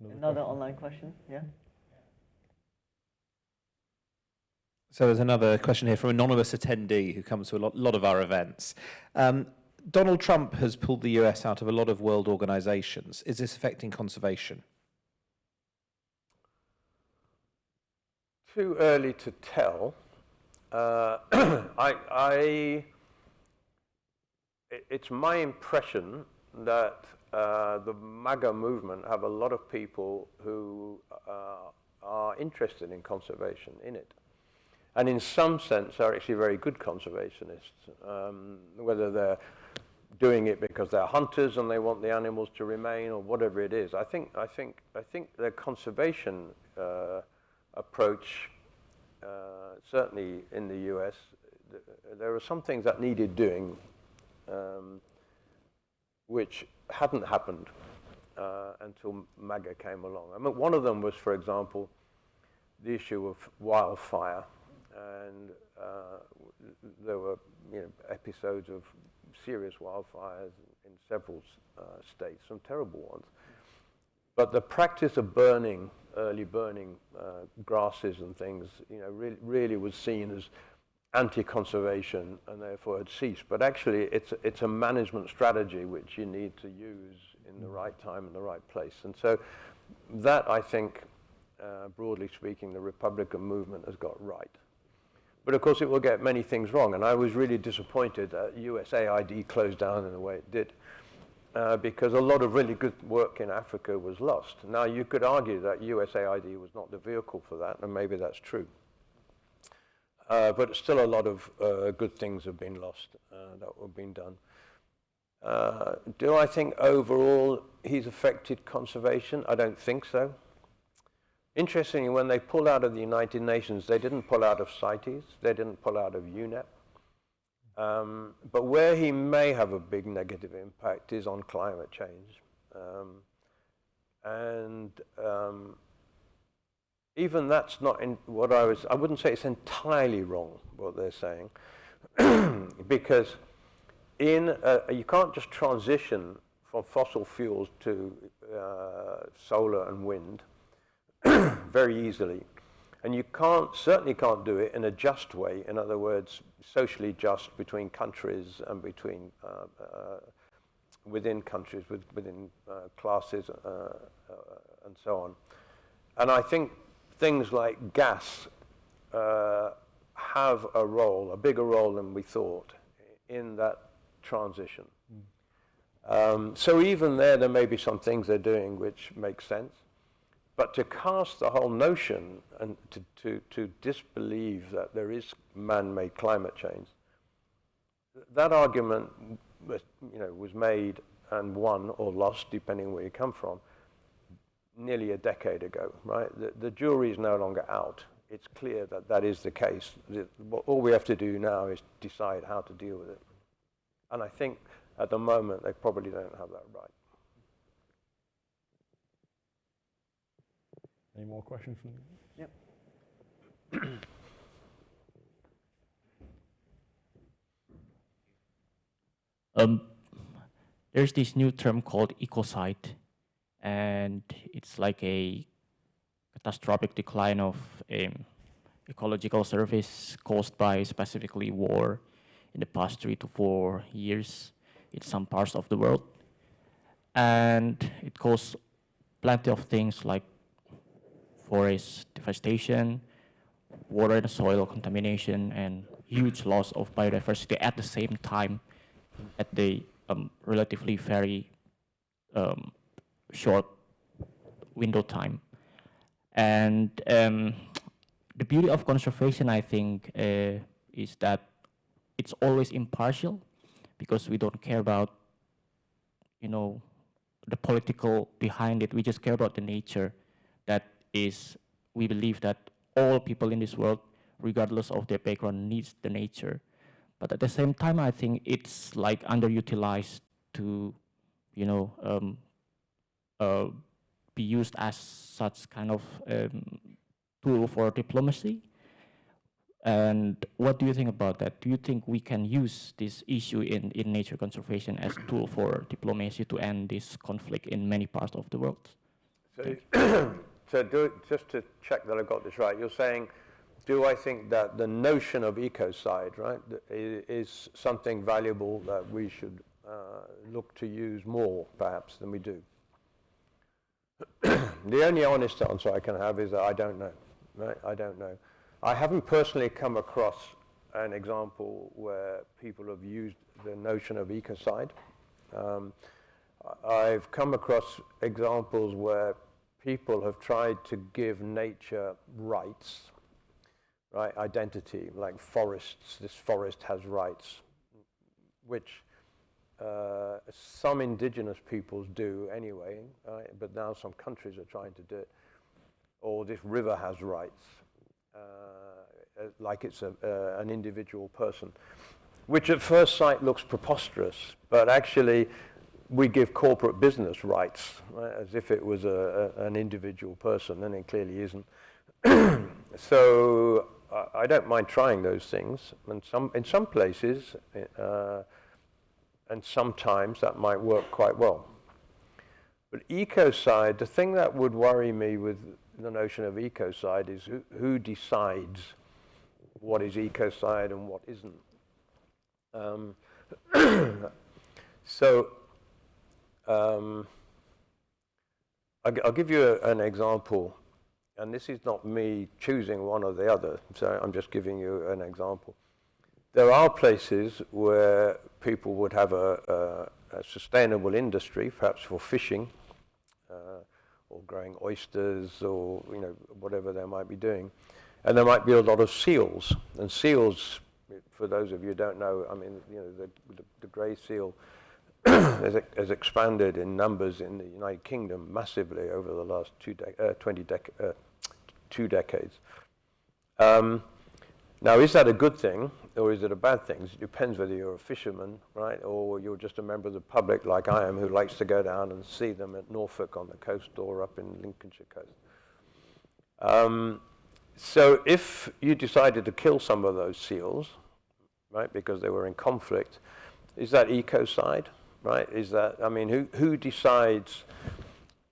Speaker 2: Another online question? Yeah.
Speaker 5: So there's another question here from an anonymous attendee who comes to a lot of our events. Donald Trump has pulled the US out of a lot of world organizations. Is this affecting conservation?
Speaker 3: Too early to tell. It's my impression that the MAGA movement have a lot of people who are interested in conservation in it. And in some sense are actually very good conservationists, whether they're doing it because they're hunters and they want the animals to remain or whatever it is. I think the conservation approach, certainly in the US, there are some things that needed doing which hadn't happened until MAGA came along. I mean, one of them was, for example, the issue of wildfire. And there were, you know, episodes of serious wildfires in several states, some terrible ones. But the practice of early burning grasses and things, you know, really was seen anti-conservation and therefore had ceased. But actually, it's a management strategy which you need to use in the right time and the right place. And so that, I think, broadly speaking, the Republican movement has got right. But of course, it will get many things wrong. And I was really disappointed that USAID closed down in the way it did, because a lot of really good work in Africa was lost. Now, you could argue that USAID was not the vehicle for that, and maybe that's true. But still a lot of good things have been lost that have been done. Do I think overall he's affected conservation? I don't think so. Interestingly, when they pulled out of the United Nations, they didn't pull out of CITES, they didn't pull out of UNEP. But where he may have a big negative impact is on climate change. Even that's not in what I wouldn't say it's entirely wrong what they're saying, because you can't just transition from fossil fuels to solar and wind very easily. And you certainly can't do it in a just way, in other words, socially just between countries and between within countries, within classes and so on. And I think things like gas have a bigger role than we thought in that transition. So even there may be some things they're doing which make sense. But to cast the whole notion and to disbelieve that there is man-made climate change, that argument was made and won or lost, depending where you come from, nearly a decade ago, right? The jury is no longer out. It's clear that that is the case. All we have to do now is decide how to deal with it. And I think at the moment they probably don't have that right.
Speaker 1: Any more questions from you?
Speaker 6: Yep. There's this new term called ecocide, and it's like a catastrophic decline of ecological service caused by specifically war in the past 3 to 4 years in some parts of the world. And it caused plenty of things like forest devastation, water and soil contamination, and huge loss of biodiversity at the same time at the relatively very short window time. And the beauty of conservation, I think, is that it's always impartial, because we don't care about, the political behind it. We just care about the nature. That is, we believe that all people in this world, regardless of their background, needs the nature. But at the same time, I think it's like underutilized to, be used as such kind of tool for diplomacy. And what do you think about that? Do you think we can use this issue in nature conservation as a tool for diplomacy to end this conflict in many parts of the world?
Speaker 3: So just to check that I got this right, you're saying, do I think that the notion of ecocide, right, is something valuable that we should look to use more, perhaps, than we do? The only honest answer I can have is that I don't know, right? I don't know. I haven't personally come across an example where people have used the notion of ecocide. I've come across examples where people have tried to give nature rights, right, identity, like forests. This forest has rights, which some indigenous peoples do anyway, right? But now some countries are trying to do it. Or this river has rights, like it's an individual person, which at first sight looks preposterous, but actually we give corporate business rights, right, as if it was an individual person, and it clearly isn't. So I don't mind trying those things, and in some places, and sometimes that might work quite well. But ecocide, the thing that would worry me with the notion of ecocide is who decides what is ecocide and what isn't. I'll give you an example, and this is not me choosing one or the other, so I'm just giving you an example. There are places where people would have a sustainable industry, perhaps for fishing, or growing oysters, or whatever they might be doing, and there might be a lot of seals. And seals, for those of you who don't know, I mean, the grey seal has expanded in numbers in the United Kingdom massively over the last 2 decades. Now, is that a good thing or is it a bad thing? It depends whether you're a fisherman, right, or you're just a member of the public like I am, who likes to go down and see them at Norfolk on the coast or up in Lincolnshire coast. So if you decided to kill some of those seals, right, because they were in conflict, is that ecocide, right? Is that, I mean, who decides?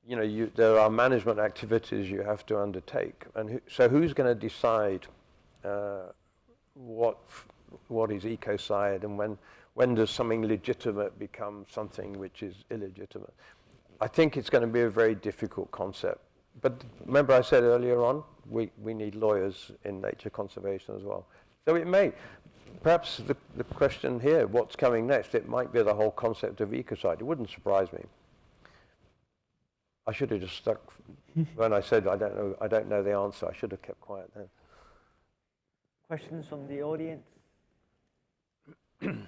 Speaker 3: There are management activities you have to undertake, and so who's going to decide what is ecocide, and when does something legitimate become something which is illegitimate? I think it's going to be a very difficult concept. But remember I said earlier on, we need lawyers in nature conservation as well. So it may, perhaps the question here, what's coming next, it might be the whole concept of ecocide. It wouldn't surprise me. I should have just stuck, when I said I don't know the answer, I should have kept quiet then.
Speaker 2: Questions from the audience? Yep.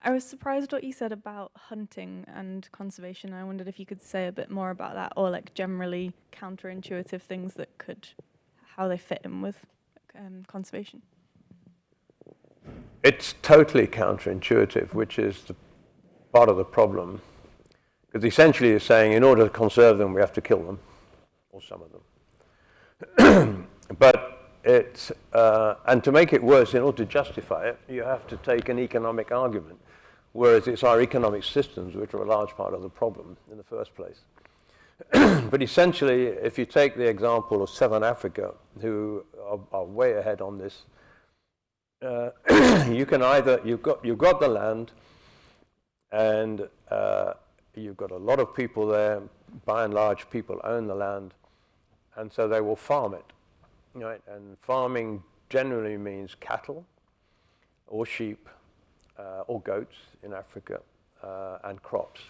Speaker 7: I was surprised what you said about hunting and conservation. I wondered if you could say a bit more about that, or like generally counterintuitive things that how they fit in with conservation.
Speaker 3: It's totally counterintuitive, which is part of the problem. Because essentially you're saying in order to conserve them, we have to kill them, or some of them. But and to make it worse, in order to justify it, you have to take an economic argument, whereas it's our economic systems which are a large part of the problem in the first place. But essentially, if you take the example of Southern Africa, who are way ahead on this, you can either, you've got the land, and you've got a lot of people there. By and large, people own the land, and so they will farm it, right? And farming generally means cattle, or sheep, or goats in Africa, and crops.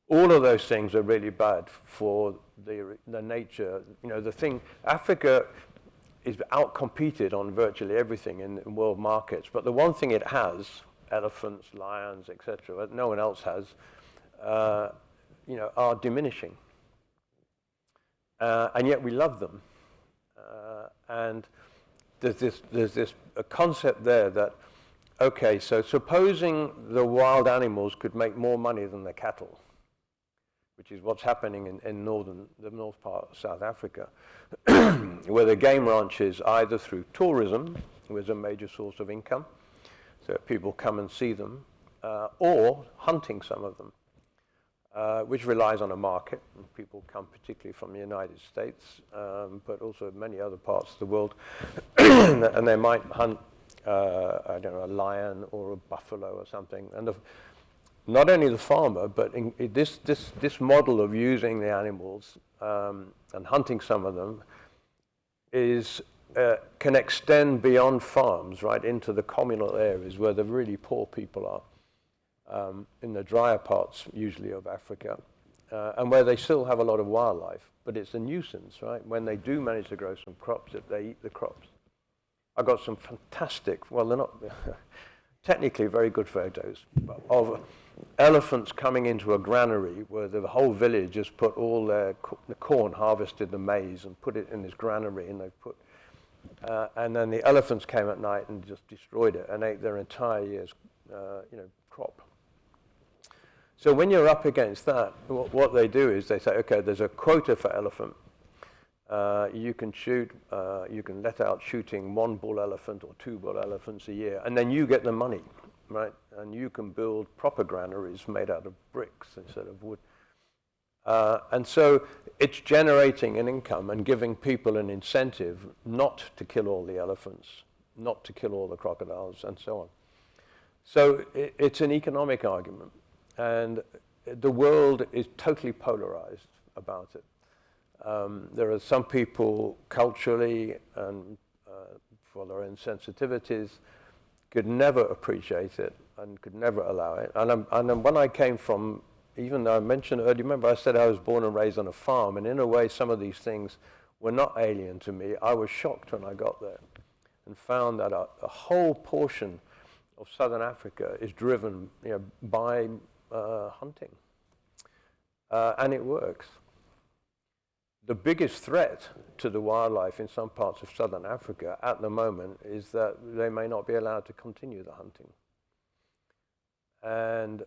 Speaker 3: All of those things are really bad for the nature. Africa is outcompeted on virtually everything in world markets, but the one thing it has, elephants, lions, etc., that no one else has, are diminishing. And yet we love them. And there's this a concept there that, okay, so supposing the wild animals could make more money than the cattle, which is what's happening in the north part of South Africa, where the game ranches, either through tourism, which is a major source of income, so people come and see them, or hunting some of them, which relies on a market. And people come particularly from the United States, but also many other parts of the world, and they might hunt, I don't know, a lion or a buffalo or something. And not only the farmer, but this model of using the animals and hunting some of them can extend beyond farms, right, into the communal areas where the really poor people are, in the drier parts usually of Africa, and where they still have a lot of wildlife, but it's a nuisance, right? When they do manage to grow some crops, they eat the crops. I got some fantastic, well, they're not technically very good photos of elephants coming into a granary where the whole village has put all the corn, harvested the maize and put it in this granary, and they've put, and then the elephants came at night and just destroyed it and ate their entire year's, crop. So when you're up against that, what they do is they say, okay, there's a quota for elephant. You can shoot, you can let out shooting 1 bull elephant or 2 bull elephants a year, and then you get the money, right? And you can build proper granaries made out of bricks instead of wood. And so it's generating an income and giving people an incentive not to kill all the elephants, not to kill all the crocodiles, and so on. So it's an economic argument, and the world is totally polarized about it. There are some people culturally and for their own sensitivities could never appreciate it and could never allow it. And when I came from, even though I mentioned earlier, remember I said I was born and raised on a farm, and in a way some of these things were not alien to me. I was shocked when I got there and found that a whole portion of southern Africa is driven by hunting. And it works. The biggest threat to the wildlife in some parts of southern Africa at the moment is that they may not be allowed to continue the hunting. And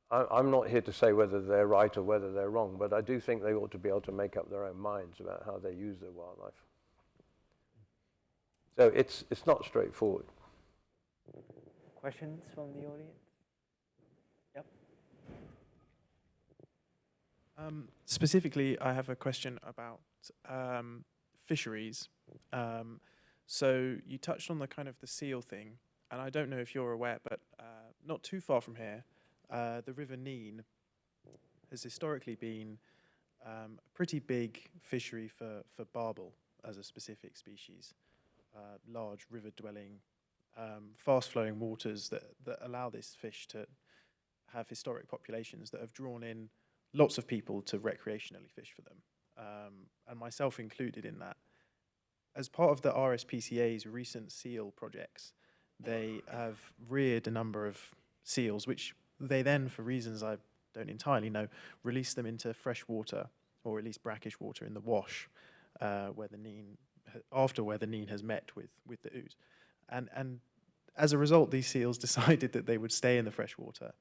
Speaker 3: I'm not here to say whether they're right or whether they're wrong, but I do think they ought to be able to make up their own minds about how they use their wildlife. So it's not straightforward.
Speaker 2: Questions from the audience? Yep.
Speaker 8: Specifically, I have a question about fisheries. So you touched on the kind of the seal thing, and I don't know if you're aware, but not too far from here, the River Nene has historically been a pretty big fishery for barbel as a specific species, large river-dwelling, fast-flowing waters that allow this fish to have historic populations that have drawn in lots of people to recreationally fish for them, and myself included in that. As part of the RSPCA's recent seal projects, they have reared a number of seals, which they then, for reasons I don't entirely know, release them into fresh water, or at least brackish water in the wash, where the Nene has met with the ooze. And as a result, these seals decided that they would stay in the fresh water.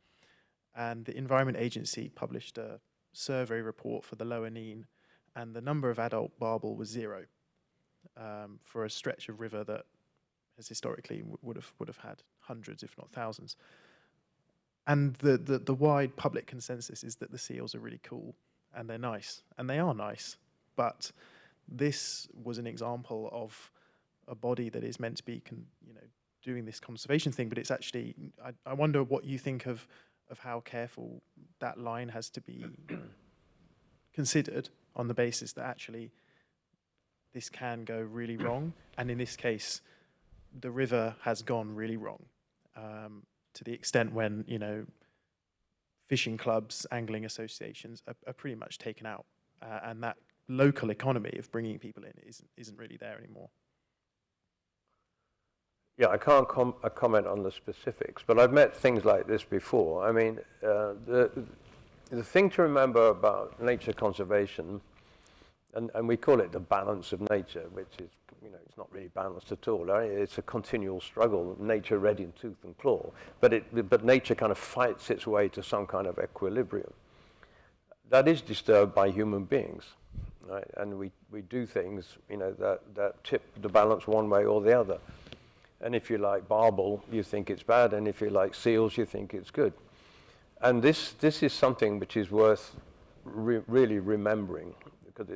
Speaker 8: And the Environment Agency published a survey report for the lower Nene, and the number of adult barbel was 0 for a stretch of river that has historically would have had hundreds, if not thousands. And the wide public consensus is that the seals are really cool and they're nice, and they are nice. But this was an example of a body that is meant to be, doing this conservation thing, but it's actually, I wonder what you think of how careful that line has to be considered on the basis that actually this can go really wrong. And in this case, the river has gone really wrong to the extent when, fishing clubs, angling associations are pretty much taken out. And that local economy of bringing people in isn't really there anymore.
Speaker 3: Yeah, I can't comment on the specifics, but I've met things like this before. I mean, the thing to remember about nature conservation, and we call it the balance of nature, which is, it's not really balanced at all. Right? It's a continual struggle, nature ready in tooth and claw, but nature kind of fights its way to some kind of equilibrium. That is disturbed by human beings, right? And we do things, that tip the balance one way or the other. And if you like barbel, you think it's bad, and if you like seals, you think it's good. And this is something which is worth really remembering, because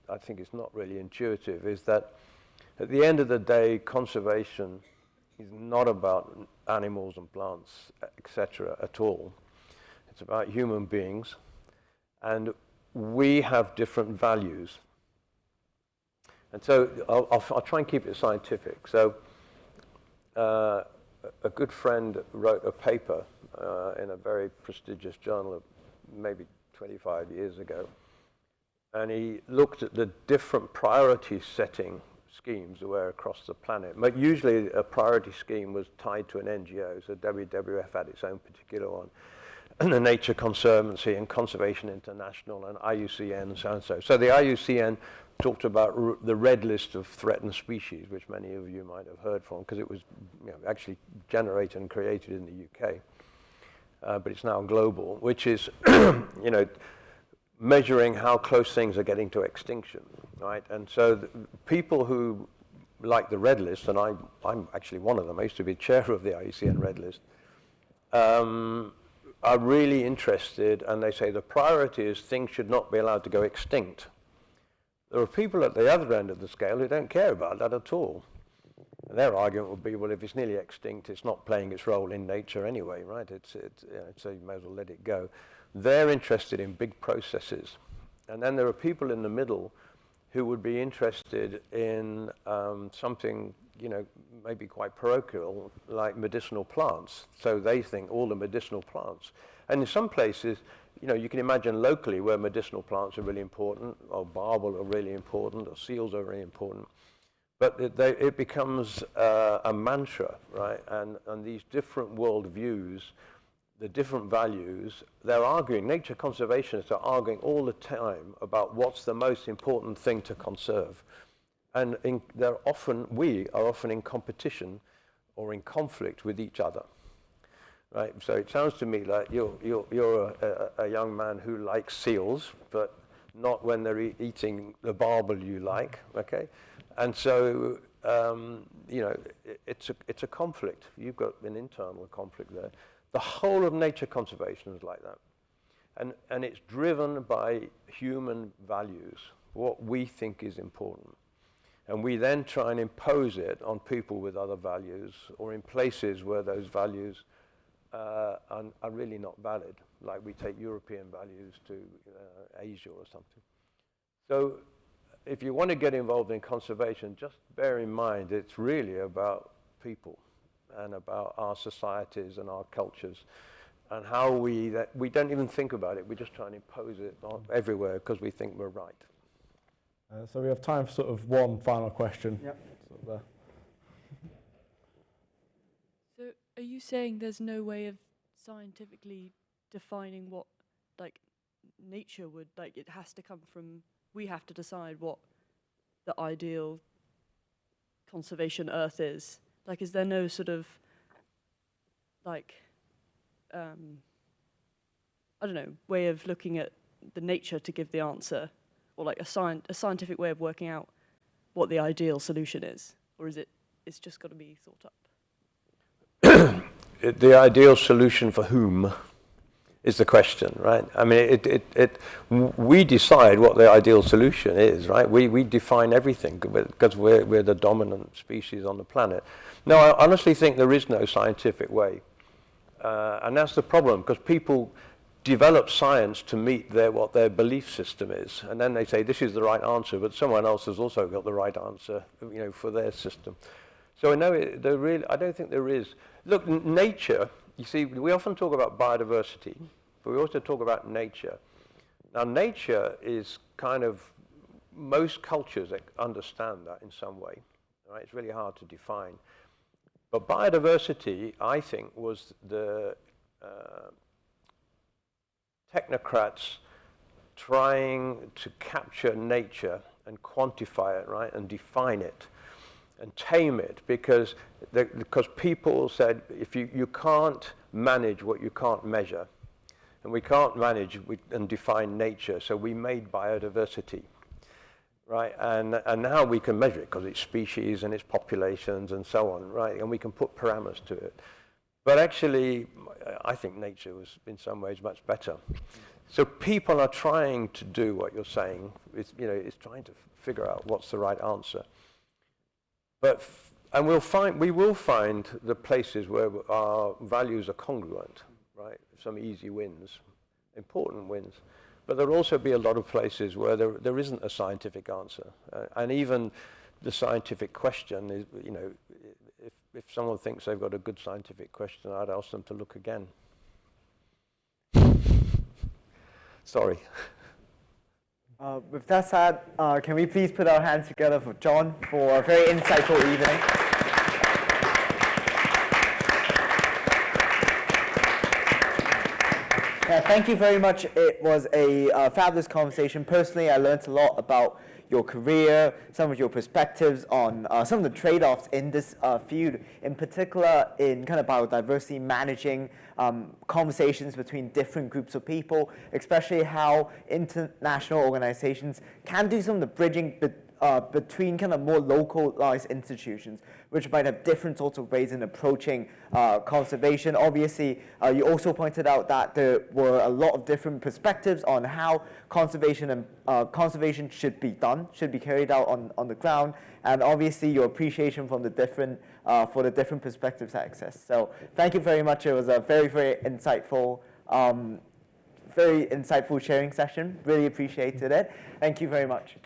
Speaker 3: I think it's not really intuitive, is that at the end of the day, conservation is not about animals and plants, etc. at all. It's about human beings, and we have different values. And so I'll try and keep it scientific. So a good friend wrote a paper in a very prestigious journal maybe 25 years ago, and he looked at the different priority setting schemes that were across the planet. But usually a priority scheme was tied to an NGO, so WWF had its own particular one, and the Nature Conservancy and Conservation International and IUCN and so on. So the IUCN talked about the red list of threatened species, which many of you might have heard from, because it was actually generated and created in the UK, but it's now global, which is measuring how close things are getting to extinction, right? And so people who like the red list, and I'm actually one of them, I used to be chair of the IUCN red list, are really interested, and they say the priority is things should not be allowed to go extinct. There are people at the other end of the scale who don't care about that at all. And their argument would be, well, if it's nearly extinct, it's not playing its role in nature anyway, right? So you may as well let it go. They're interested in big processes. And then there are people in the middle who would be interested in something, maybe quite parochial, like medicinal plants. So they think all the medicinal plants. And in some places, you can imagine locally where medicinal plants are really important, or barbel are really important, or seals are really important. But it becomes a mantra, right? And these different worldviews, the different values, they're arguing, nature conservationists are arguing all the time about what's the most important thing to conserve. And we are often in competition or in conflict with each other. Right, so it sounds to me like you're a young man who likes seals, but not when they're eating the barbel you like. Okay, and so it's a conflict. You've got an internal conflict there. The whole of nature conservation is like that, and it's driven by human values, what we think is important, and we then try and impose it on people with other values or in places where those values are really not valid, like we take European values to Asia or something. So if you want to get involved in conservation, just bear in mind it's really about people and about our societies and our cultures and how we don't even think about it, we just try and impose it on everywhere because we think we're right.
Speaker 1: So we have time for sort of one final question.
Speaker 2: Yep.
Speaker 1: Sort of there.
Speaker 9: So are you saying there's no way of scientifically defining what nature would, it has to come from, we have to decide what the ideal conservation Earth is? Is there no sort of I don't know, way of looking at the nature to give the answer, or a scientific way of working out what the ideal solution is? Or is it's just got to be thought up?
Speaker 3: The ideal solution for whom is the question, right? I mean, we decide what the ideal solution is, right? We define everything because we're the dominant species on the planet. No, I honestly think there is no scientific way. And that's the problem, because people develop science to meet what their belief system is. And then they say, this is the right answer, but someone else has also got the right answer, for their system. So no, I don't think there is. Look, nature, you see, we often talk about biodiversity, but we also talk about nature. Now, nature is kind of, most cultures understand that in some way, right? It's really hard to define. But biodiversity, I think, was the technocrats trying to capture nature and quantify it, right, and define it and tame it, because people said, if you can't manage what you can't measure, and we can't manage and define nature, so we made biodiversity, right? And now we can measure it because it's species and it's populations and so on, right? And we can put parameters to it. But actually, I think nature was in some ways much better. So people are trying to do what you're saying. It's trying to figure out what's the right answer. And we will find the places where our values are congruent, right? Some easy wins, important wins. But there'll also be a lot of places where there isn't a scientific answer. And even the scientific question is, if someone thinks they've got a good scientific question, I'd ask them to look again. Sorry.
Speaker 2: With that said, can we please put our hands together for John for a very insightful evening? Thank you very much. It was a fabulous conversation. Personally, I learned a lot about your career, some of your perspectives on some of the trade-offs in this field, in particular in kind of biodiversity, managing conversations between different groups of people, especially how international organizations can do some of the bridging between kind of more localized institutions, which might have different sorts of ways in approaching conservation. Obviously, you also pointed out that there were a lot of different perspectives on how conservation should be done, should be carried out on the ground, and obviously your appreciation from the different for the different perspectives that exist. So thank you very much. It was a very, very insightful sharing session. Really appreciated it. Thank you very much.